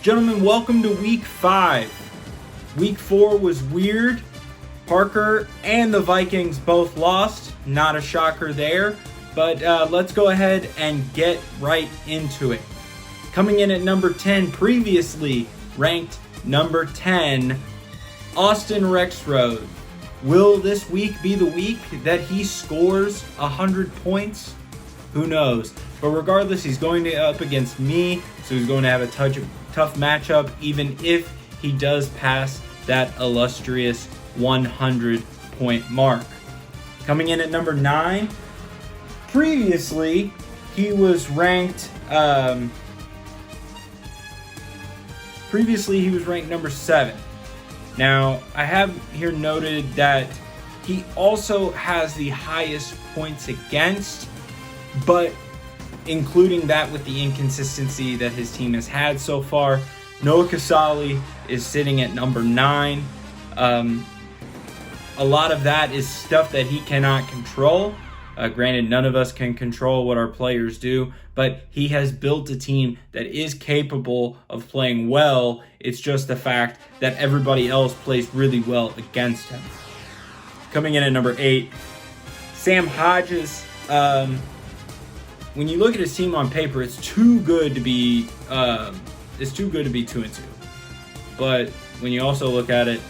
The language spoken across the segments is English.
Gentlemen, welcome to week 5. Week 4 was weird. Parker and the Vikings both lost. Not a shocker there. But let's go ahead and get right into it. Coming in at number 10, previously ranked number 10, Austin Rexroad. Will this week be the week that he scores 100 points? Who knows? But regardless, he's going to up against me, so he's going to have a tough matchup, even if he does pass that illustrious 100-point mark. Coming in at number 9, previously he was ranked number 7. Now, I have here noted that he also has the highest points against, but including that with the inconsistency that his team has had so far, Noah Casale is sitting at number 9. A lot of that is stuff that he cannot control. Granted, none of us can control what our players do, but he has built a team that is capable of playing well. It's just the fact that everybody else plays really well against him. Coming in at number 8, Sam Hodges. When you look at his team on paper, it's too good to be 2-2. But when you also look at it,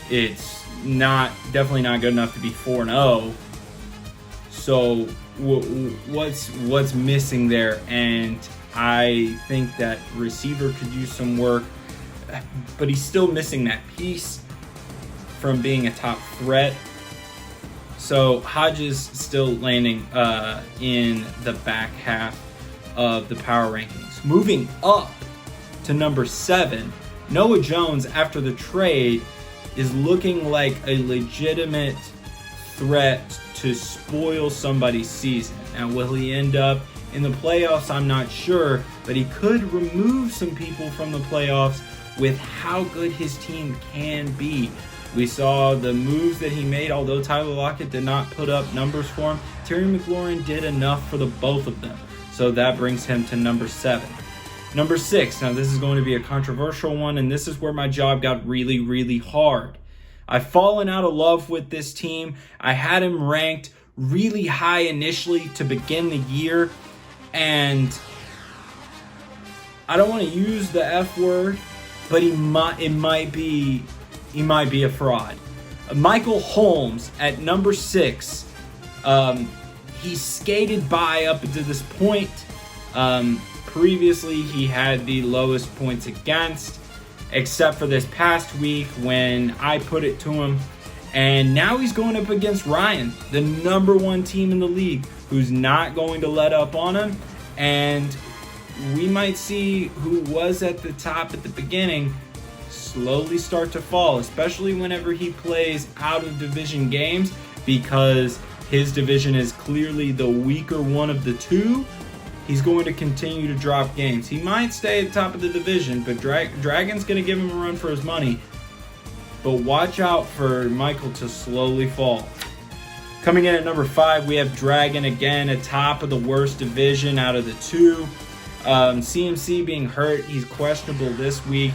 it's definitely not good enough to be 4-0. So what's missing there? And I think that receiver could use some work, but he's still missing that piece from being a top threat. So Hodges still landing in the back half of the power rankings. Moving up to number 7, Noah Jones, after the trade, is looking like a legitimate threat to spoil somebody's season. Now, will he end up in the playoffs? I'm not sure, but he could remove some people from the playoffs with how good his team can be. We saw the moves that he made, although Tyler Lockett did not put up numbers for him. Terry McLaurin did enough for the both of them, so that brings him to number 7. Number 6, now this is going to be a controversial one, and this is where my job got really, really hard. I've fallen out of love with this team. I had him ranked really high initially to begin the year, and I don't want to use the F word, but it might be a fraud. Michael Holmes at number 6. He skated by up to this point. Previously, he had the lowest points against, except for this past week when I put it to him. And now he's going up against Ryan, the number 1 team in the league, who's not going to let up on him. And we might see who was at the top at the beginning slowly start to fall, especially whenever he plays out of division games, because his division is clearly the weaker one of the two. He's going to continue to drop games. He might stay at the top of the division, but Dragon's going to give him a run for his money. But watch out for Michael to slowly fall. Coming in at number 5, we have Dragon again, atop of the worst division out of the two. CMC being hurt. He's questionable this week.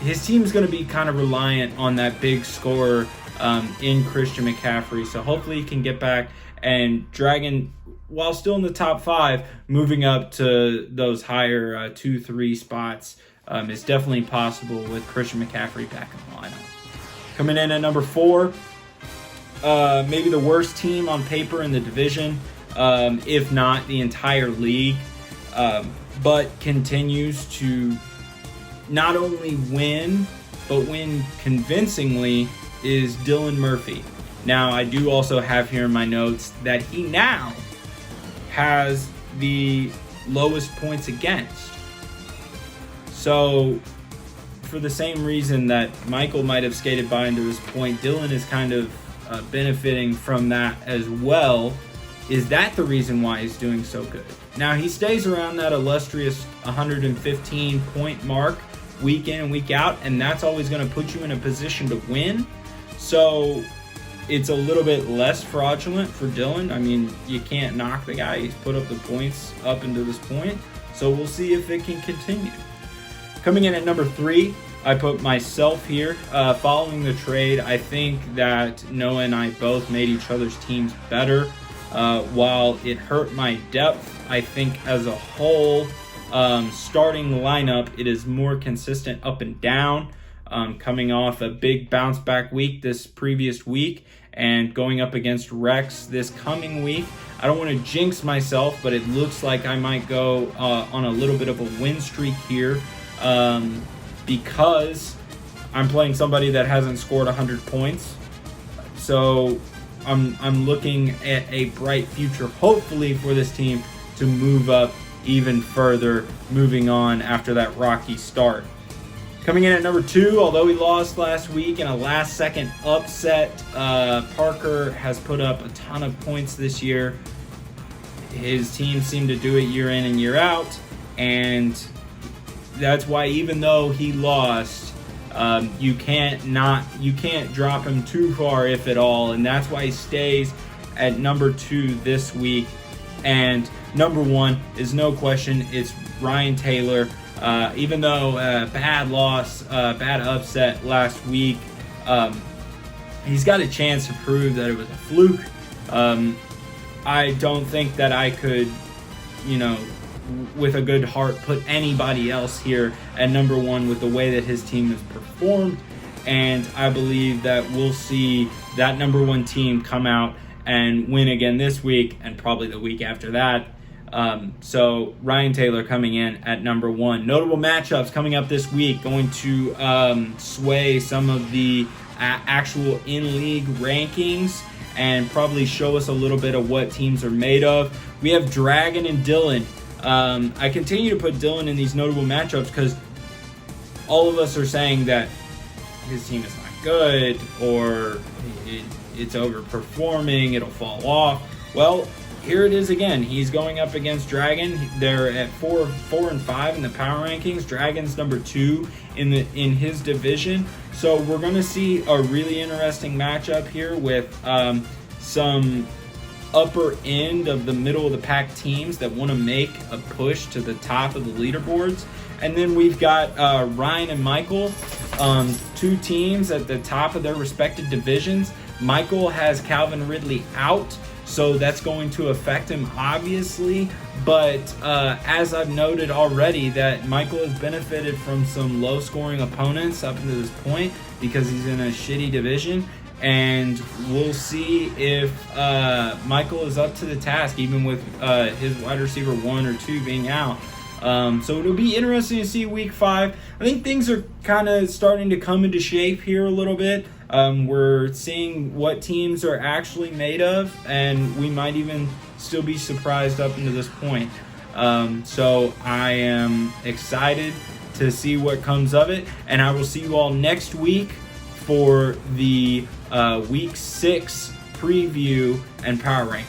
His team is going to be kind of reliant on that big scorer in Christian McCaffrey. So hopefully he can get back. And Dragon, while still in the top 5, moving up to those higher 2-3 spots is definitely possible with Christian McCaffrey back in the lineup. Coming in at number 4, maybe the worst team on paper in the division, if not the entire league, but continues to not only win, but win convincingly, is Dylan Murphy. Now, I do also have here in my notes that he now has the lowest points against. So, for the same reason that Michael might have skated by into his point, Dylan is kind of benefiting from that as well. Is that the reason why he's doing so good? Now, he stays around that illustrious 115-point mark week in and week out, and that's always going to put you in a position to win. So it's a little bit less fraudulent for Dylan. I mean, you can't knock the guy. He's put up the points up until this point. So we'll see if it can continue. Coming in at number 3, I put myself here. Following the trade, I think that Noah and I both made each other's teams better. While it hurt my depth, I think as a whole, starting lineup, it is more consistent up and down. Coming off a big bounce back week this previous week and going up against Rex this coming week. I don't want to jinx myself, but it looks like I might go on a little bit of a win streak here because I'm playing somebody that hasn't scored 100 points. So I'm looking at a bright future, hopefully, for this team to move up even further, moving on after that rocky start. Coming in at number 2, although he lost last week in a last-second upset, Parker has put up a ton of points this year. His team seemed to do it year in and year out, and that's why even though he lost, you can't drop him too far, if at all, and that's why he stays at number 2 this week. And number 1 is no question, it's Ryan Taylor. Even though bad loss, bad upset last week, he's got a chance to prove that it was a fluke. I don't think that I could, with a good heart, put anybody else here at number 1 with the way that his team has performed. And I believe that we'll see that number 1 team come out and win again this week and probably the week after that. So Ryan Taylor coming in at number 1. Notable matchups coming up this week, going to sway some of the actual in-league rankings and probably show us a little bit of what teams are made of. We have Dragon and Dylan. I continue to put Dylan in these notable matchups because all of us are saying that his team is not good or it's overperforming, it'll fall off. Well, here it is again. He's going up against Dragon. They're at 4 and 5 in the power rankings. Dragon's number 2 in his division. So we're going to see a really interesting matchup here with some upper end of the middle of the pack teams that want to make a push to the top of the leaderboards. And then we've got Ryan and Michael, 2 teams at the top of their respective divisions. Michael has Calvin Ridley out, so that's going to affect him, obviously. But as I've noted already, that Michael has benefited from some low-scoring opponents up to this point because he's in a shitty division. And we'll see if Michael is up to the task, even with his wide receiver 1 or 2 being out. So it'll be interesting to see week 5. I think things are kind of starting to come into shape here a little bit. We're seeing what teams are actually made of, and we might even still be surprised up into this point. So I am excited to see what comes of it, and I will see you all next week for the week 6 preview and power ranking.